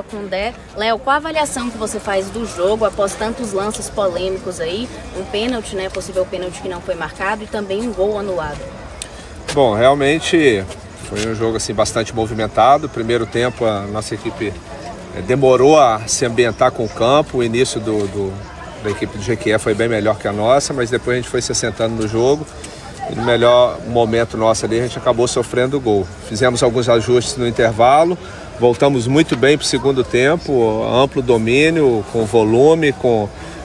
Com Dé. Léo, qual a avaliação que você faz do jogo após tantos lances polêmicos aí, um pênalti, né, possível pênalti que não foi marcado e também um gol anulado? Bom, realmente foi um jogo assim bastante movimentado. Primeiro tempo a nossa equipe demorou a se ambientar com o campo. O início da equipe do Jequié foi bem melhor que a nossa, mas depois a gente foi se assentando no jogo. E no melhor momento nosso ali a gente acabou sofrendo o gol. Fizemos alguns ajustes no intervalo. Voltamos muito bem para o segundo tempo, amplo domínio, com volume,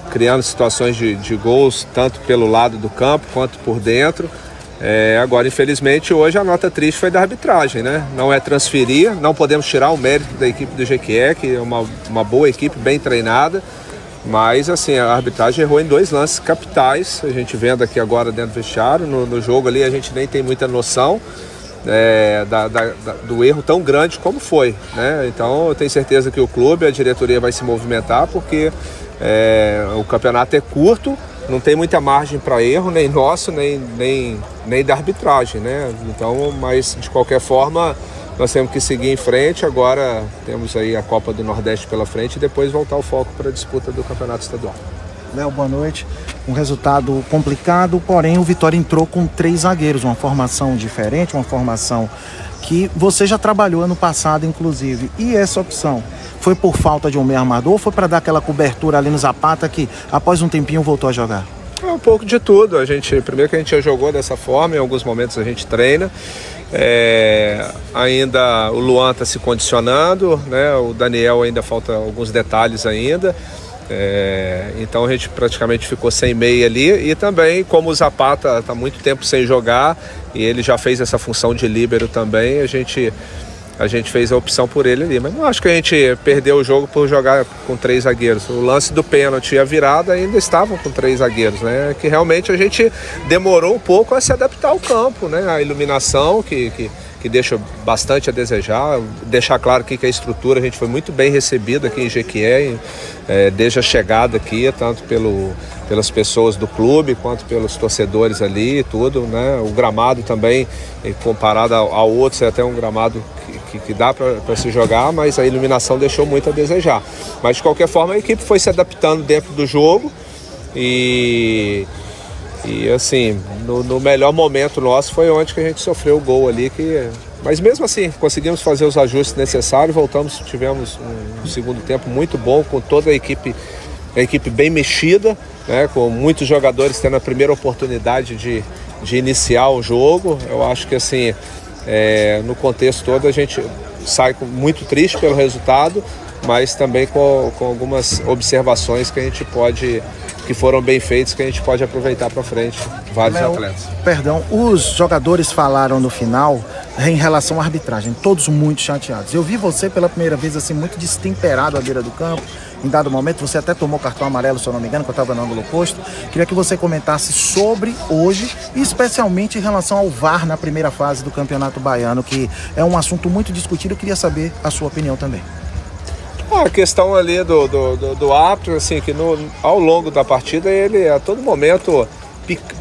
criando situações de gols, tanto pelo lado do campo quanto por dentro. Agora, infelizmente, hoje a nota triste foi da arbitragem, né? Não é transferir, não podemos tirar o mérito da equipe do Jequié, que é uma boa equipe, bem treinada, mas assim, a arbitragem errou em dois lances capitais. A gente vendo aqui agora dentro do vestiário, no jogo ali a gente nem tem muita noção do erro tão grande como foi, né? Então eu tenho certeza que o clube, a diretoria vai se movimentar, porque o campeonato é curto, não tem muita margem para erro, nem nosso, nem da arbitragem, né? Então, mas de qualquer forma nós temos que seguir em frente. Agora temos aí a Copa do Nordeste pela frente e depois voltar o foco para a disputa do campeonato estadual. Léo, boa noite. Um resultado complicado, porém o Vitória entrou com 3 zagueiros, uma formação diferente, uma formação que você já trabalhou ano passado, inclusive. E essa opção foi por falta de um meio armador ou foi para dar aquela cobertura ali no Zapata que após um tempinho voltou a jogar? É um pouco de tudo. Primeiro que a gente já jogou dessa forma, em alguns momentos a gente treina. Ainda o Luan está se condicionando, né? O Daniel ainda falta alguns detalhes ainda. Então a gente praticamente ficou sem meia ali, e também como o Zapata está muito tempo sem jogar e ele já fez essa função de líbero também, a gente fez a opção por ele ali, mas não acho que a gente perdeu o jogo por jogar com 3 zagueiros. O lance do pênalti e a virada ainda estavam com 3 zagueiros, né? Que realmente a gente demorou um pouco a se adaptar ao campo, né? A iluminação que deixa bastante a desejar. Deixar claro aqui que a estrutura, a gente foi muito bem recebido aqui em Jequié, desde a chegada aqui, tanto pelas pessoas do clube, quanto pelos torcedores ali e tudo, né? O gramado também, comparado ao outro, é até um gramado que dá para se jogar, mas a iluminação deixou muito a desejar. Mas de qualquer forma a equipe foi se adaptando dentro do jogo e assim, no melhor momento nosso foi onde que a gente sofreu o gol ali, mas mesmo assim conseguimos fazer os ajustes necessários, tivemos um segundo tempo muito bom, com toda a equipe bem mexida, né, com muitos jogadores tendo a primeira oportunidade de iniciar o jogo. Eu acho que assim, no contexto todo a gente sai muito triste pelo resultado, mas também com algumas observações que foram bem feitos, que a gente pode aproveitar para frente, vários atletas. Perdão, os jogadores falaram no final em relação à arbitragem, todos muito chateados. Eu vi você pela primeira vez assim muito destemperado à beira do campo. Em dado momento você até tomou cartão amarelo, se eu não me engano, que eu estava no ângulo oposto. Queria que você comentasse sobre hoje, e especialmente em relação ao VAR na primeira fase do Campeonato Baiano, que é um assunto muito discutido. Eu queria saber a sua opinião também. A questão ali do árbitro, assim, que ao longo da partida ele a todo momento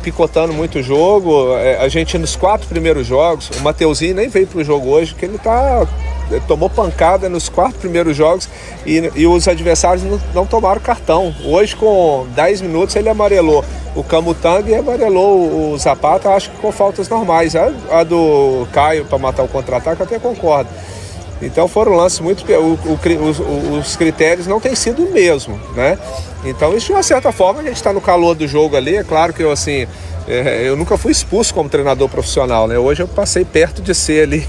picotando muito o jogo. A gente nos 4 primeiros jogos, o Mateuzinho nem veio para o jogo hoje, que ele tomou pancada nos 4 primeiros jogos e os adversários não tomaram cartão. Hoje, com 10 minutos, ele amarelou o Camutanga e amarelou o Zapata, acho que com faltas normais. A do Caio para matar o contra-ataque, eu até concordo. Então foram lances muito... Os critérios não têm sido o mesmo, né? Então isso de uma certa forma a gente está no calor do jogo ali. É claro que eu nunca fui expulso como treinador profissional, né? Hoje eu passei perto de ser ali,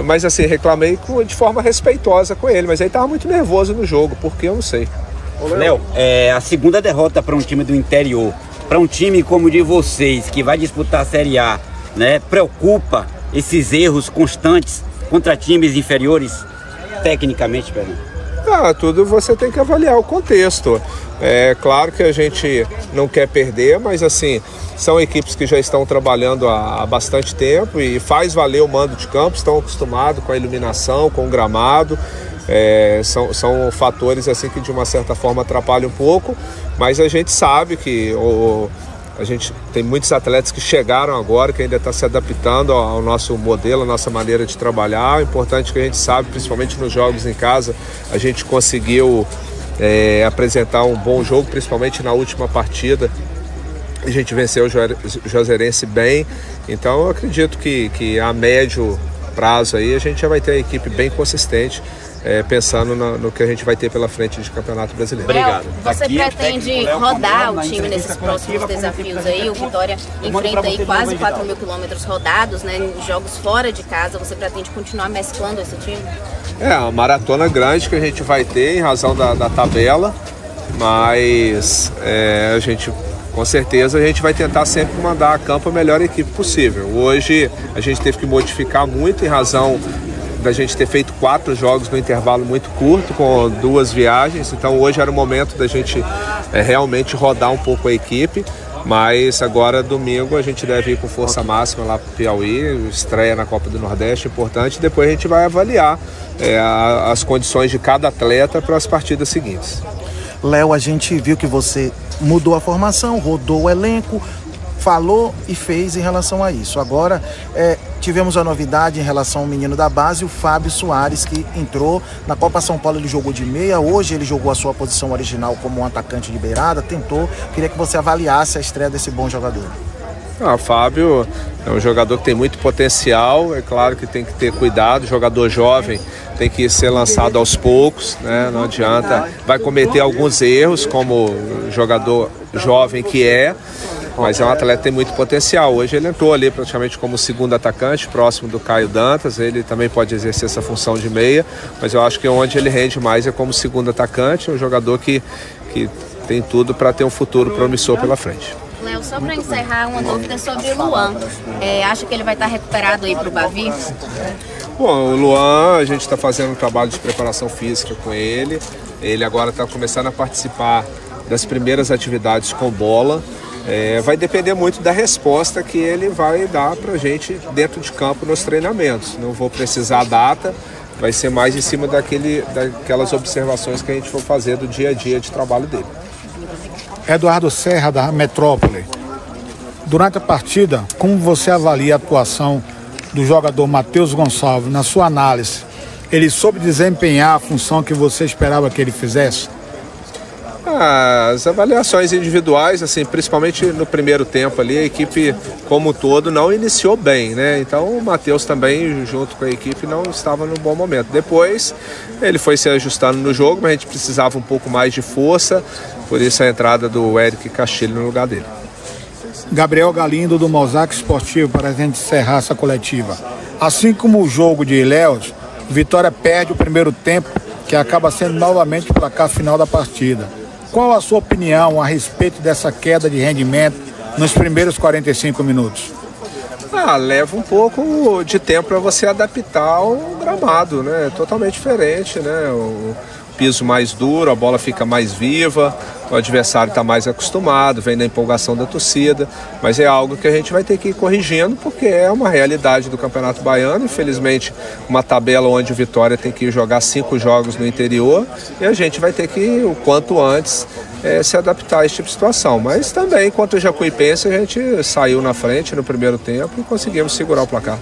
mas assim, reclamei de forma respeitosa com ele, mas ele estava muito nervoso no jogo, porque eu não sei. Léo, a segunda derrota para um time do interior, para um time como o de vocês, que vai disputar a Série A, né? Preocupa esses erros constantes contra times inferiores, tecnicamente, perdão? Tudo você tem que avaliar o contexto. É claro que a gente não quer perder, mas assim, são equipes que já estão trabalhando há bastante tempo e faz valer o mando de campo, estão acostumados com a iluminação, com o gramado. São fatores assim que de uma certa forma atrapalham um pouco, mas a gente sabe que A gente tem muitos atletas que chegaram agora, que ainda está se adaptando ao nosso modelo, à nossa maneira de trabalhar. O importante é que a gente sabe, principalmente nos jogos em casa, a gente conseguiu apresentar um bom jogo, principalmente na última partida. A gente venceu o Juazeirense bem, então eu acredito que a médio prazo aí a gente já vai ter a equipe bem consistente, pensando no que a gente vai ter pela frente de Campeonato Brasileiro. Obrigado. Você pretende rodar o time nesses próximos desafios aí? O Vitória enfrenta aí quase 4.000 quilômetros rodados, né, em jogos fora de casa. Você pretende continuar mesclando esse time? Uma maratona grande que a gente vai ter em razão da tabela, mas a gente, com certeza, a gente vai tentar sempre mandar a campo a melhor equipe possível. Hoje a gente teve que modificar muito em razão da gente ter feito 4 jogos no intervalo muito curto, com 2 viagens, então hoje era o momento da gente realmente rodar um pouco a equipe, mas agora domingo a gente deve ir com força máxima lá para o Piauí, estreia na Copa do Nordeste, importante, depois a gente vai avaliar as condições de cada atleta para as partidas seguintes. Léo, a gente viu que você mudou a formação, rodou o elenco, falou e fez em relação a isso. Agora, tivemos a novidade em relação ao menino da base, o Fábio Soares, que entrou na Copa São Paulo. Ele jogou de meia, hoje ele jogou a sua posição original como um atacante de beirada, tentou. Queria que você avaliasse a estreia desse bom jogador. O Fábio é um jogador que tem muito potencial, é claro que tem que ter cuidado, jogador jovem tem que ser lançado aos poucos, né? Não adianta, vai cometer alguns erros como jogador jovem que mas é um atleta que tem muito potencial. Hoje ele entrou ali praticamente como segundo atacante, próximo do Caio Dantas. Ele também pode exercer essa função de meia, mas eu acho que onde ele rende mais é como segundo atacante, um jogador que tem tudo para ter um futuro promissor pela frente. Léo, só para encerrar, uma dúvida sobre o Luan. Acha que ele vai estar recuperado aí para o Bavi? Bom, o Luan, a gente está fazendo um trabalho de preparação física com ele. Ele agora está começando a participar das primeiras atividades com bola. Vai depender muito da resposta que ele vai dar para a gente dentro de campo nos treinamentos. Não vou precisar a data, vai ser mais em cima daquelas observações que a gente for fazer do dia a dia de trabalho dele. Eduardo Serra, da Metrópole. Durante a partida, como você avalia a atuação do jogador Matheus Gonçalves? Na sua análise, ele soube desempenhar a função que você esperava que ele fizesse? As avaliações individuais, assim, principalmente no primeiro tempo ali, a equipe como um todo não iniciou bem, né? Então o Matheus também, junto com a equipe, não estava num bom momento. Depois ele foi se ajustando no jogo, mas a gente precisava um pouco mais de força, por isso a entrada do Eric Castilho no lugar dele. Gabriel Galindo, do Mosaico Esportivo, para a gente encerrar essa coletiva. Assim como o jogo de Ilhéus, Vitória perde o primeiro tempo, que acaba sendo novamente o placar final da partida. Qual a sua opinião a respeito dessa queda de rendimento nos primeiros 45 minutos? Leva um pouco de tempo para você adaptar ao gramado, né? É totalmente diferente, né? O piso mais duro, a bola fica mais viva, o adversário está mais acostumado, vem da empolgação da torcida, mas é algo que a gente vai ter que ir corrigindo, porque é uma realidade do Campeonato Baiano. Infelizmente, uma tabela onde o Vitória tem que jogar 5 jogos no interior, e a gente vai ter que, o quanto antes, se adaptar a esse tipo de situação. Mas também, quanto o Jacuipense, a gente saiu na frente no primeiro tempo e conseguimos segurar o placar.